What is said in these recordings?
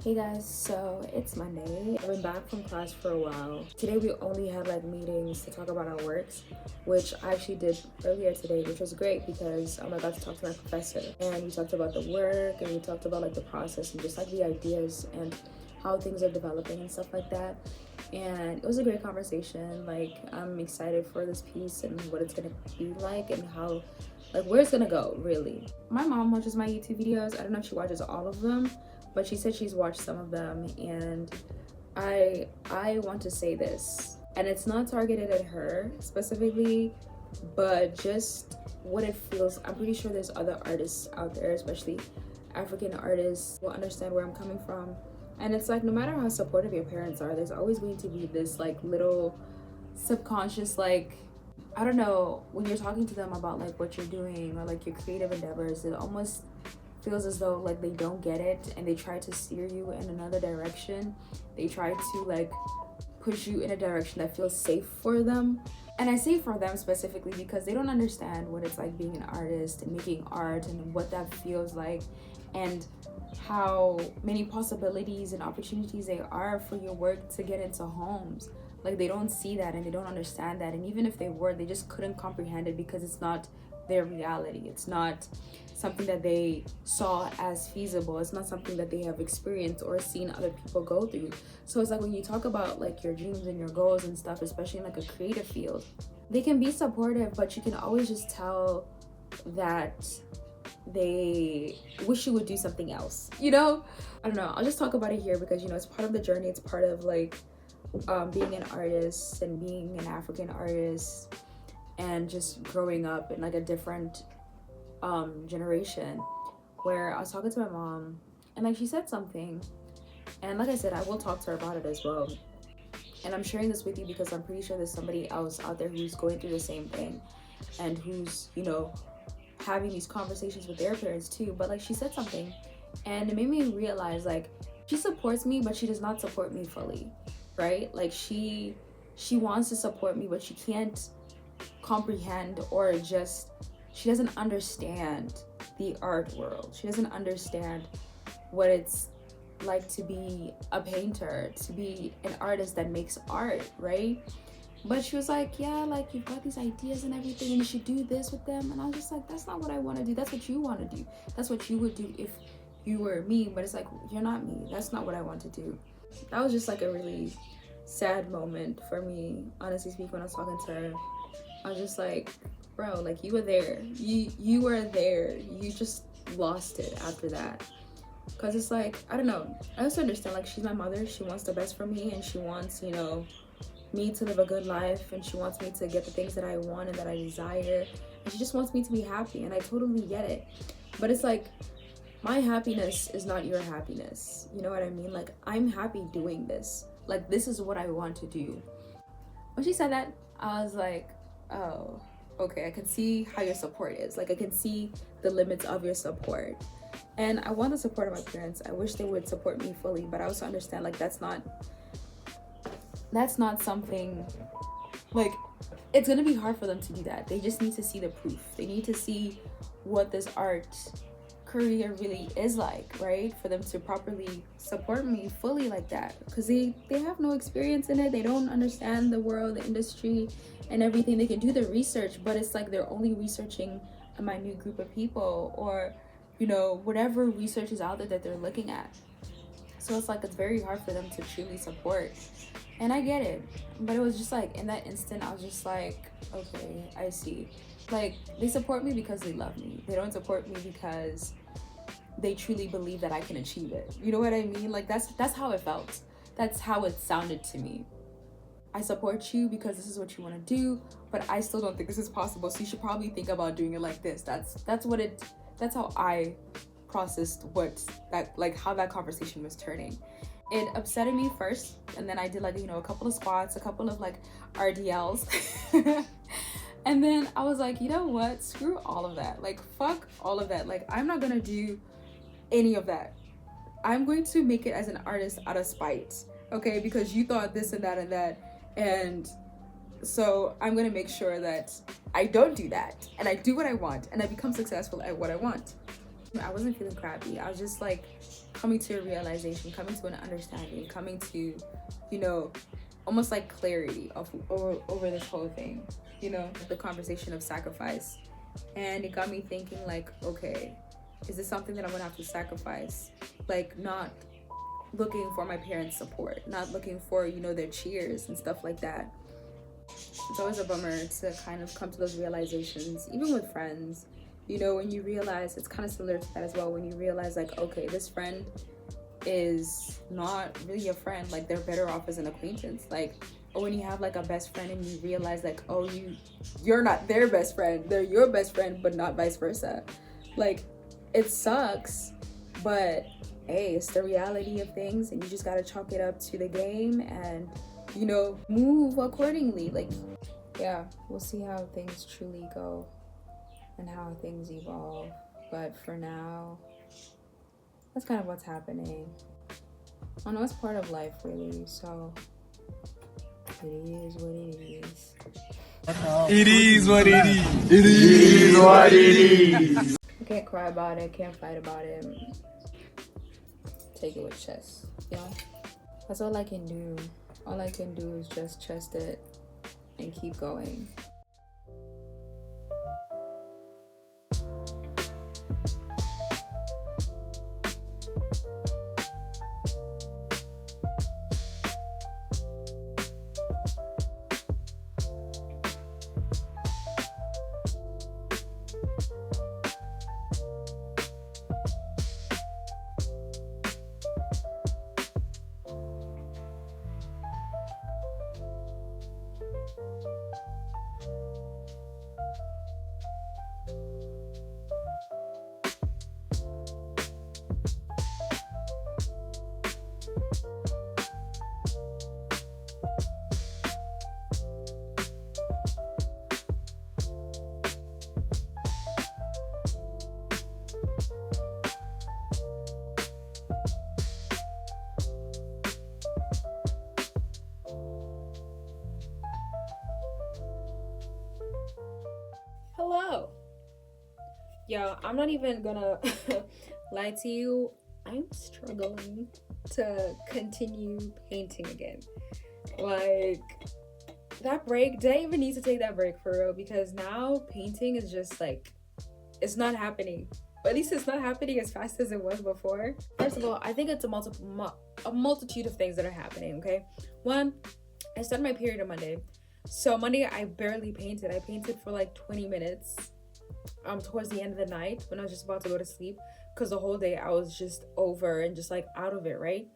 Hey guys, so it's Monday. I've been back from class for a while. Today we only had meetings to talk about our works, which I actually did earlier today, which was great because I got to talk to my professor and we talked about the work and we talked about the process and just the ideas and how things are developing and stuff like that. And it was a great conversation. I'm excited for this piece and what it's gonna be like and how where it's gonna go, really. My mom watches my YouTube videos. I don't know if she watches all of them, but she said she's watched some of them, and I want to say this, and it's not targeted at her specifically, but just what it feels. I'm pretty sure there's other artists out there, especially African artists, will understand where I'm coming from. And it's no matter how supportive your parents are, there's always going to be this little subconscious I don't know, when you're talking to them about what you're doing or your creative endeavors, it almost feels as though they don't get it and they try to steer you in another direction. They try to push you in a direction that feels safe for them. And I say for them specifically because they don't understand what it's like being an artist and making art and what that feels like and how many possibilities and opportunities there are for your work to get into homes. They don't see that and they don't understand that, and even if they were, they just couldn't comprehend it because it's not their reality. It's not something that they saw as feasible. It's not something that they have experienced or seen other people go through. So it's when you talk about your dreams and your goals and stuff, especially in a creative field, they can be supportive, but you can always just tell that they wish you would do something else, I don't know. I'll just talk about it here because it's part of the journey. It's part of being an artist and being an African artist and just growing up in a different generation, where I was talking to my mom and she said something, and I said, I will talk to her about it as well. And I'm sharing this with you because I'm pretty sure there's somebody else out there who's going through the same thing and who's having these conversations with their parents too. But she said something and it made me realize she supports me, but she does not support me fully, right? She wants to support me, but she can't comprehend, or just she doesn't understand the art world. She doesn't understand what it's like to be a painter, to be an artist that makes art, right? But she was yeah, you've got these ideas and everything and you should do this with them. And I was just that's not what I want to do. That's what you want to do. That's what you would do if you were me. But it's you're not me. That's not what I want to do. That was just a really sad moment for me, honestly speaking. When I was talking to her, I was just bro, you were there. You were there. You just lost it after that. Because it's I don't know. I also understand she's my mother. She wants the best for me and she wants, me to live a good life, and she wants me to get the things that I want and that I desire, and she just wants me to be happy, and I totally get it. But it's my happiness is not your happiness. You know what I mean? I'm happy doing this. This is what I want to do. When she said that, I was oh, okay, I can see how your support is. I can see the limits of your support. And I want the support of my parents. I wish they would support me fully, but I also understand that's not something, it's gonna be hard for them to do that. They just need to see the proof. They need to see what this art career really is right? For them to properly support me fully that, because they have no experience in it. They don't understand the world, the industry and everything. They can do the research, but it's they're only researching a minute group of people, or whatever research is out there that they're looking at. So it's it's very hard for them to truly support, and I get it. But it was just in that instant, I was just okay, I see. They support me because they love me. They don't support me because they truly believe that I can achieve it. You know what I mean? That's how it felt. That's how it sounded to me. I support you because this is what you want to do, but I still don't think this is possible. So you should probably think about doing it like this. That's how I processed how that conversation was turning. It upsetted me first, and then I did a couple of squats, a couple of RDLs. And then I was you know what? Screw all of that. Fuck all of that. I'm not gonna do any of that. I'm going to make it as an artist out of spite, okay? Because you thought this and that and that. And so I'm gonna make sure that I don't do that, and I do what I want, and I become successful at what I want. I wasn't feeling crappy. I was just coming to a realization, coming to an understanding, coming to, you know, almost like clarity of over this whole thing, you know, the conversation of sacrifice. And it got me thinking like, okay, is this something that I'm gonna have to sacrifice? Like, not looking for my parents' support, not looking for, you know, their cheers and stuff like that. It's always a bummer to kind of come to those realizations, even with friends, you know, when you realize, it's kind of similar to that as well, when you realize like, okay, this friend is not really a friend, like they're better off as an acquaintance. Like, or when you have like a best friend and you realize like, oh, you're not their best friend, they're your best friend, but not vice versa. Like, it sucks, but hey, it's the reality of things, and you just gotta chalk it up to the game and, you know, move accordingly. Like, yeah, we'll see how things truly go and how things evolve. But for now, that's kind of what's happening. I know it's part of life, really, so it is what it is. It is what it is. It is what it is. I can't cry about it, can't fight about it. Take it with chest, you know? That's all I can do. All I can do is just chest it and keep going. Hello. Yo, I'm not even gonna lie to you. I'm struggling to continue painting again. Like, that break, did I even need to take that break for real? Because now painting is just like, it's not happening. But at least it's not happening as fast as it was before. First of all, I think it's a multitude of things that are happening, okay? One, I started my period on Monday. So Monday, I barely painted. I painted for like 20 minutes towards the end of the night when I was just about to go to sleep, because the whole day I was just over and just like out of it, right?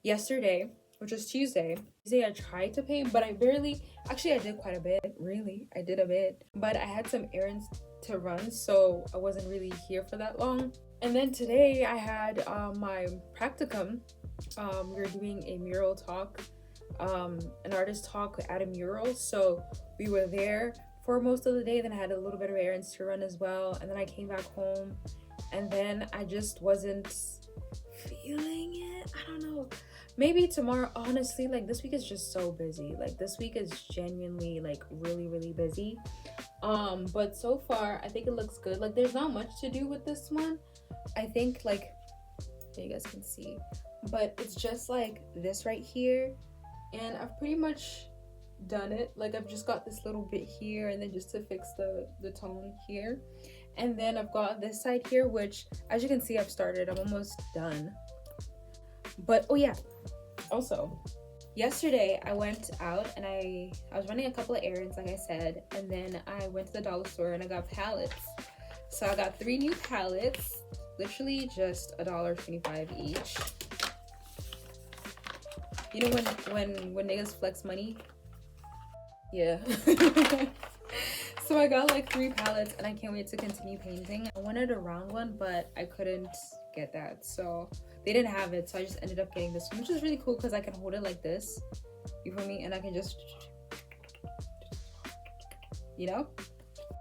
Yesterday, which was Tuesday, I tried to paint, but I did quite a bit, really. I did a bit, but I had some errands to run, so I wasn't really here for that long. And then today I had my practicum. We were doing a mural talk, an artist talk at a mural, so we were there for most of the day. Then I had a little bit of errands to run as well, and then I came back home, and then I just wasn't feeling it. I don't know, maybe tomorrow. Honestly, like, this week is just so busy. Like, this week is genuinely like really busy, but so far I think it looks good. Like, there's not much to do with this one. I think, like, you guys can see, but it's just like this right here, and I've pretty much done it. Like, I've just got this little bit here, and then just to fix the tone here, and then I've got this side here, which, as you can see, I've started. I'm almost done. But oh yeah, also yesterday I went out and I was running a couple of errands, like I said, and then I went to the dollar store and I got palettes. So I got 3 new palettes, literally just $1.25 each. You know when niggas flex money? Yeah. So I got like 3 palettes, and I can't wait to continue painting. I wanted a round one, but I couldn't get that, so they didn't have it, so I just ended up getting this one, which is really cool because I can hold it like this, you feel me, and I can just, you know.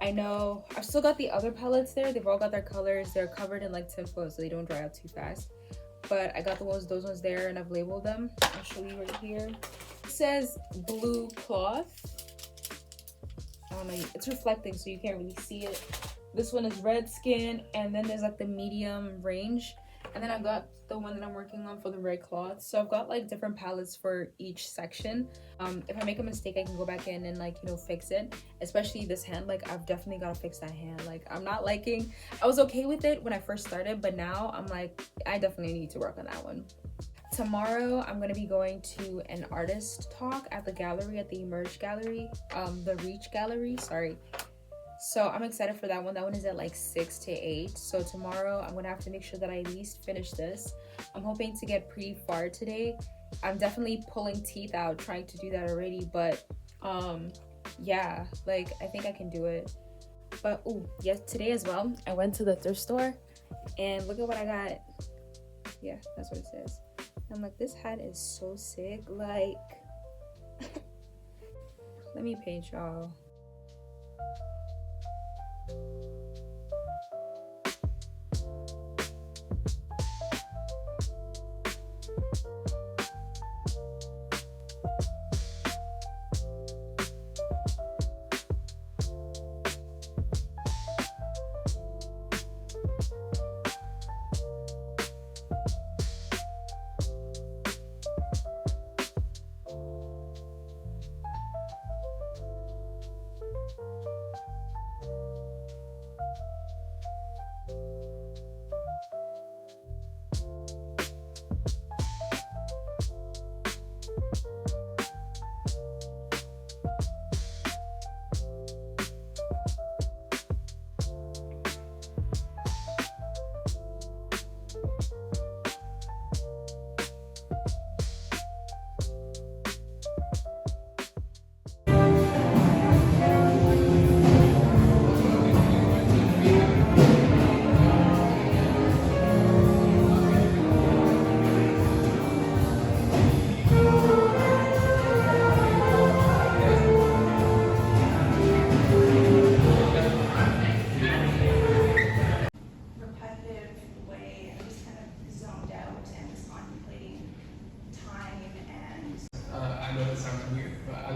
I know I've still got the other palettes there. They've all got their colors. They're covered in like tinfoil, so they don't dry out too fast. But I got those ones there, and I've labeled them. I'll show you right here. It says blue cloth. I don't know, it's reflecting, so you can't really see it. This one is red skin, and then there's like the medium range, And then I've got the one that I'm working on for the red cloth. So I've got like different palettes for each section. If I make a mistake, I can go back in and like, you know, fix it. Especially this hand, like I've definitely got to fix that hand. Like I'm not liking, I was okay with it when I first started, but now I'm like, I definitely need to work on that one. Tomorrow, I'm going to be going to an artist talk at the gallery, at the Emerge Gallery, the Reach Gallery, sorry. So I'm excited for that one. That one is at like 6 to 8. So tomorrow I'm gonna have to make sure that I at least finish this. I'm hoping to get pretty far today. I'm definitely pulling teeth out trying to do that already, but yeah, like I think I can do it. But oh yes, today as well, I went to the thrift store and look at what I got. Yeah, that's what it says. I'm like, this hat is so sick. Like, let me paint y'all.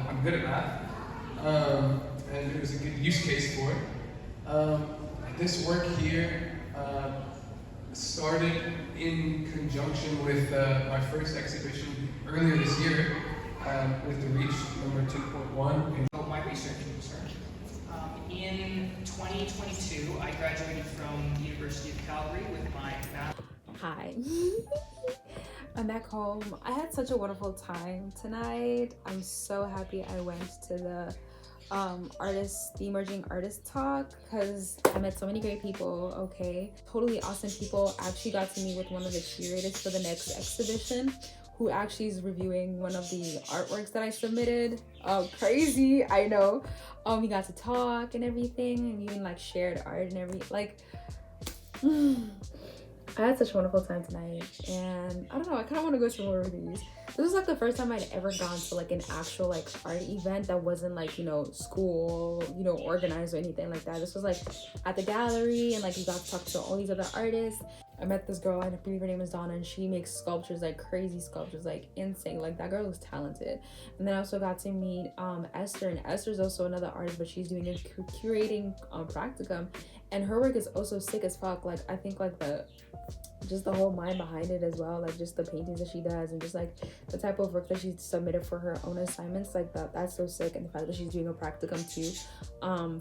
I'm good at math, and it was a good use case for it. This work here started in conjunction with my first exhibition earlier this year with the Reach number 2.1. My research concern. In 2022, I graduated from the University of Calgary with my math. Hi. I'm back home. I had such a wonderful time tonight. I'm so happy I went to the the emerging artist talk because I met so many great people. Okay, totally awesome people. I actually got to meet with one of the curators for the next exhibition, who actually is reviewing one of the artworks that I submitted. Crazy, I know. We got to talk and everything, and we even like shared art and everything. Like I had such a wonderful time tonight, and I don't know, I kind of want to go to more of these. This was like the first time I'd ever gone to like an actual like art event that wasn't like, you know, school, you know, organized or anything like that. This was like at the gallery, and like we got to talk to all these other artists. I met this girl, I believe her name is Donna, and she makes sculptures, like crazy sculptures, like insane. Like that girl was talented. And then I also got to meet Esther, and Esther's also another artist, but she's doing a curating practicum, and her work is also sick as fuck. Like I think like just the whole mind behind it as well, like just the paintings that she does and just like the type of work that she submitted for her own assignments, like that's so sick. And the fact that she's doing a practicum too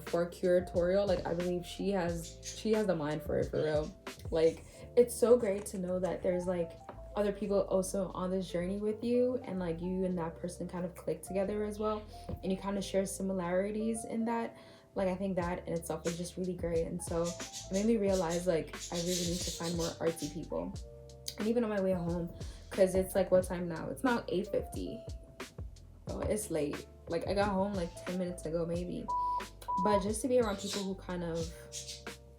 for curatorial, like I believe she has the mind for it, for real. Like it's so great to know that there's like other people also on this journey with you, and like you and that person kind of click together as well, and you kind of share similarities in that. Like I think that in itself is just really great. And so it made me realize like I really need to find more artsy people. And even on my way home, because it's like, what time now? It's now 8:50. Oh, it's late. Like I got home like 10 minutes ago maybe. But just to be around people who kind of,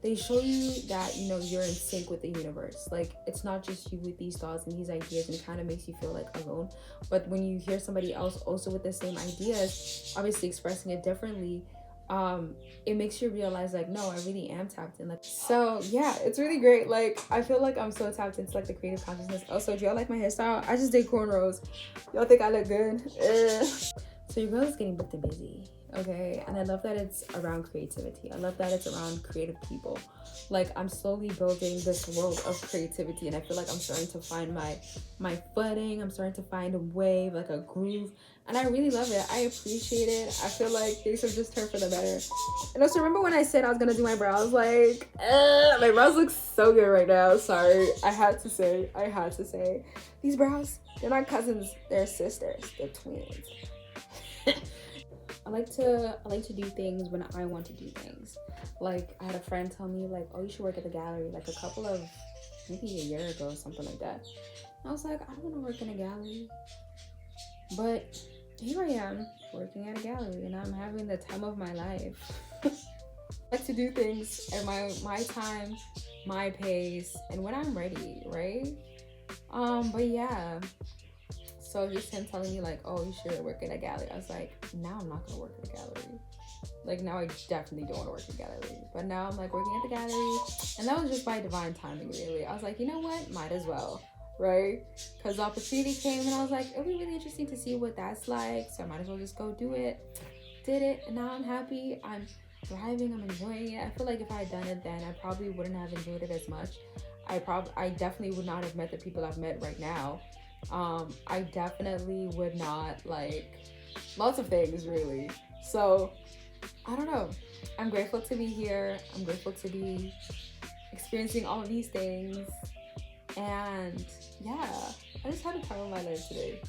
they show you that, you know, you're in sync with the universe. Like it's not just you with these thoughts and these ideas, and it kind of makes you feel like alone. But when you hear somebody else also with the same ideas, obviously expressing it differently, it makes you realize like, no, I really am tapped in. Like, so yeah, it's really great. Like I feel like I'm so tapped into like the creative consciousness. Also, do y'all like my hairstyle? I just did cornrows. Y'all think I look good? So your girl is getting booked and busy. okay? And I love that it's around creativity. I love that it's around creative people. Like, I'm slowly building this world of creativity, and I feel like I'm starting to find my footing. I'm starting to find a wave, like a groove, and I really love it. I appreciate it. I feel like things have just turned for the better. And also, remember when I said I was gonna do my brows? Like, my brows look so good right now. Sorry, I had to say, these brows, they're not cousins, they're sisters, they're twins. I like to do things when I want to do things. Like, I had a friend tell me, like, oh, you should work at the gallery, like a couple of, maybe a year ago or something like that. And I was like, I don't want to work in a gallery. But here I am, working at a gallery, and I'm having the time of my life. I like to do things at my time, my pace, and when I'm ready, right? But yeah. So just him telling me, like, oh, you should work at a gallery. I was like, now I'm not gonna work at a gallery. Like, now I definitely don't want to work at a gallery. But now I'm like working at the gallery, and that was just by divine timing, really. I was like, you know what? Might as well, right? Because the opportunity came, and I was like, it'll be really interesting to see what that's like. So I might as well just go do it. Did it, and now I'm happy. I'm thriving. I'm enjoying it. I feel like if I had done it then, I probably wouldn't have enjoyed it as much. I definitely would not have met the people I've met right now. I definitely would not, like, lots of things, really. So I don't know. I'm grateful to be here. I'm grateful to be experiencing all of these things. And yeah, I just had a time of my life today.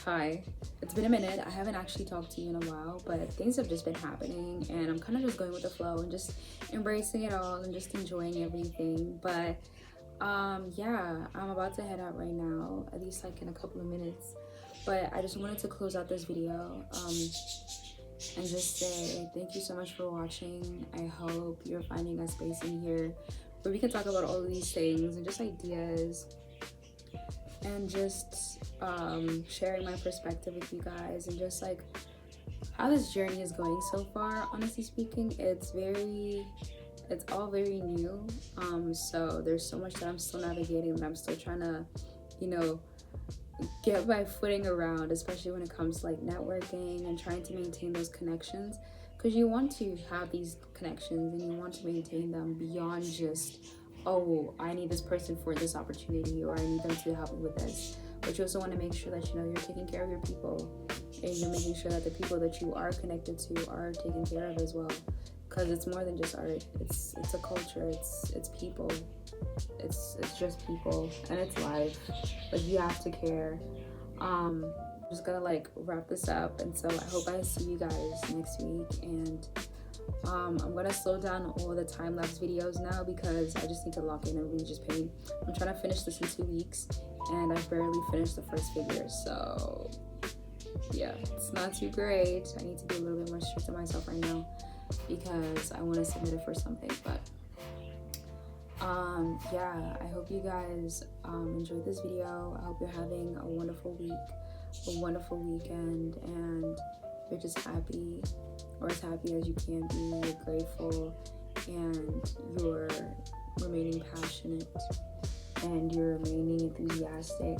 Hi, it's been a minute. I haven't actually talked to you in a while, but things have just been happening and I'm kind of just going with the flow and just embracing it all and just enjoying everything. But yeah, I'm about to head out right now, at least like in a couple of minutes. But I just wanted to close out this video and just say thank you so much for watching. I hope you're finding a space in here where we can talk about all of these things and just ideas and just sharing my perspective with you guys and just like how this journey is going so far. Honestly speaking, it's all very new, so there's so much that I'm still navigating, that I'm still trying to, you know, get my footing around, especially when it comes to like networking and trying to maintain those connections, because you want to have these connections and you want to maintain them beyond just, oh, I need this person for this opportunity or I need them to help me with this. But you also want to make sure that, you know, you're taking care of your people and you're making sure that the people that you are connected to are taken care of as well, because it's more than just art. It's a culture. It's people. It's just people and it's life. Like, you have to care. Just gonna like wrap this up, and so I hope I see you guys next week. And I'm gonna slow down all the time-lapse videos now because I just need to lock in and really just paint. I'm trying to finish this in 2 weeks and I've barely finished the first figure, so yeah, it's not too great. I need to be a little bit more strict on myself right now because I want to submit it for something. But yeah, I hope you guys enjoyed this video. I hope you're having a wonderful week, a wonderful weekend, and you're just happy, or as happy as you can be. You're grateful and you're remaining passionate and you're remaining enthusiastic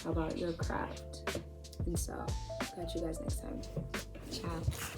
about your craft. And so catch you guys next time. Ciao.